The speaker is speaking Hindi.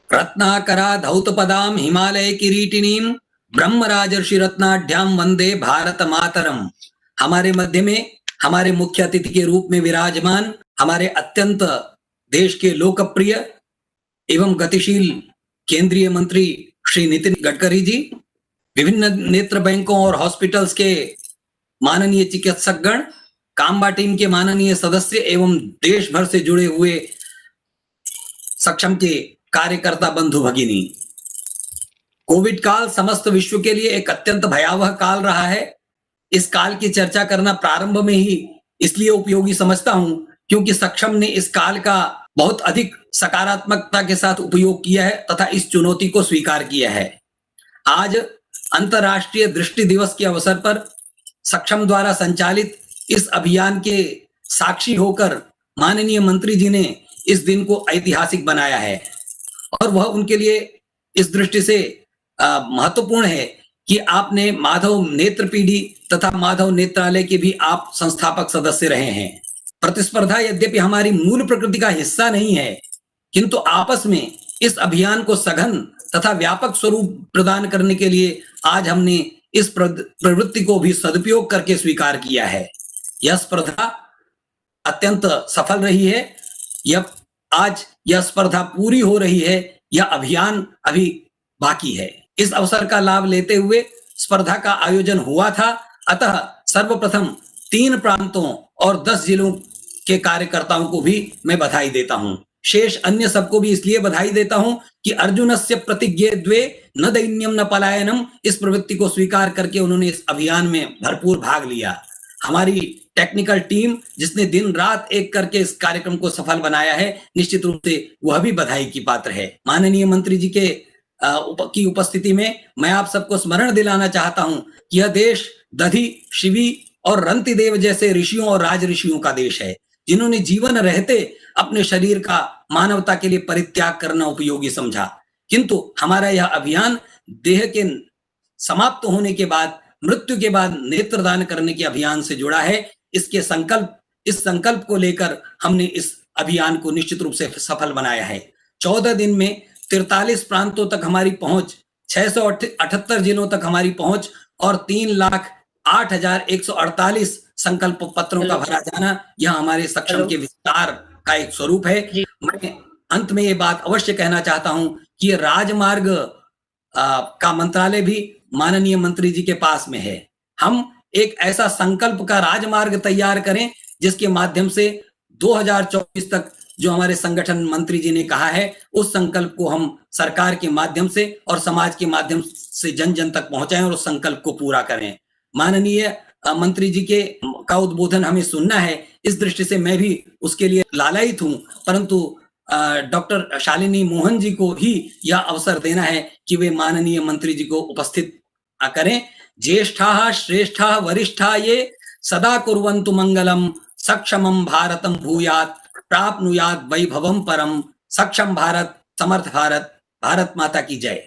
रत्नाकरा धौतपदां हिमालय किरीटिनीं ब्रह्म राजर्षि रत्नाढ्याम वंदे भारत मातरम। हमारे मध्य में हमारे मुख्य अतिथि के रूप में विराजमान हमारे अत्यंत देश के लोकप्रिय एवं गतिशील केंद्रीय मंत्री श्री नितिन गडकरी जी, विभिन्न नेत्र बैंकों और हॉस्पिटल्स के माननीय चिकित्सकगण, कामबा टीम के माननीय सदस्य एवं देश भर से जुड़े हुए सक्षम के कार्यकर्ता बंधु भगिनी। कोविड काल समस्त विश्व के लिए एक अत्यंत भयावह काल रहा है। इस काल की चर्चा करना प्रारंभ में ही इसलिए उपयोगी समझता हूं क्योंकि सक्षम ने इस काल का बहुत अधिक सकारात्मकता के साथ उपयोग किया है तथा इस चुनौती को स्वीकार किया है। आज अंतर्राष्ट्रीय दृष्टि दिवस के अवसर पर सक्षम द्वारा संचालित इस अभियान के साक्षी होकर माननीय मंत्री जी ने इस दिन को ऐतिहासिक बनाया है और वह उनके लिए इस दृष्टि से महत्वपूर्ण है कि आपने माधव नेत्र पीढ़ी तथा माधव नेत्रालय के भी आप संस्थापक सदस्य रहे हैं। प्रतिस्पर्धा यद्यपि हमारी मूल प्रकृति का हिस्सा नहीं है, किंतु आपस में इस अभियान को सघन तथा व्यापक स्वरूप प्रदान करने के लिए आज हमने इस प्रवृत्ति को भी सदुपयोग करके स्वीकार किया है। यह स्पर्धा अत्यंत सफल रही है। आज यह स्पर्धा पूरी हो रही है, यह अभियान अभी बाकी है। इस अवसर का लाभ लेते हुए स्पर्धा का आयोजन हुआ था, अतः सर्वप्रथम 3 प्रांतों और 10 जिलों के कार्यकर्ताओं को भी मैं बधाई देता हूं। शेष अन्य सबको भी इसलिए बधाई देता हूं कि अर्जुनस्य प्रतिज्ञे द्वे न दैन्यम न पलायनम, इस प्रवृत्ति को स्वीकार करके उन्होंने इस अभियान में भरपूर भाग लिया। हमारी टेक्निकल टीम जिसने दिन रात एक करके इस कार्यक्रम को सफल बनाया है, निश्चित रूप से वह भी बधाई की पात्र है। माननीय मंत्री जी के की उपस्थिति में मैं आप सबको स्मरण दिलाना चाहता हूं कि यह देश दधि, शिवी और रंतिदेव जैसे ऋषियों और राज ऋषियों का देश है, जिन्होंने जीवन रहते अपने शरीर का मानवता के लिए परित्याग करना उपयोगी समझा। किंतु हमारा यह अभियान देह के समाप्त होने के बाद, मृत्यु के बाद नेत्रदान करने के अभियान से जुड़ा है। इस संकल्प को लेकर हमने इस अभियान को निश्चित रूप से सफल बनाया है। 14 दिन में 43 प्रांतों तक हमारी पहुंच, 678 जिलों तक हमारी पहुंच और 3,08,148 संकल्प पत्रों का भरा जाना, यह हमारे सक्षम के विस्तार का एक स्वरूप है। मैं अंत में ये बात अवश्य कहना चाहता हूं कि ये राजमार्ग का मंत्रालय भी माननीय मंत्री जी के पास में है। हम एक ऐसा संकल्प का राजमार्ग तैयार करें जिसके माध्यम से 2024 तक जो हमारे संगठन मंत्री जी ने कहा है, उस संकल्प को हम सरकार के माध्यम से और समाज के माध्यम से जन जन तक पहुंचाएं और उस संकल्प को पूरा करें। माननीय मंत्री जी का उद्बोधन हमें सुनना है, इस दृष्टि से मैं भी उसके लिए लालायित हूं, परंतु डॉक्टर शालिनी मोहन जी को ही यह अवसर देना है कि वे माननीय मंत्री जी को उपस्थित करें। ज्येष्ठाः श्रेष्ठाः वरिष्ठाः ये सदा कुर्वन्तु मंगलम, सक्षमं भारतम भूयात् प्राप्नुयात् वैभवम परम। सक्षम भारत, समर्थ भारत, भारत माता की जय।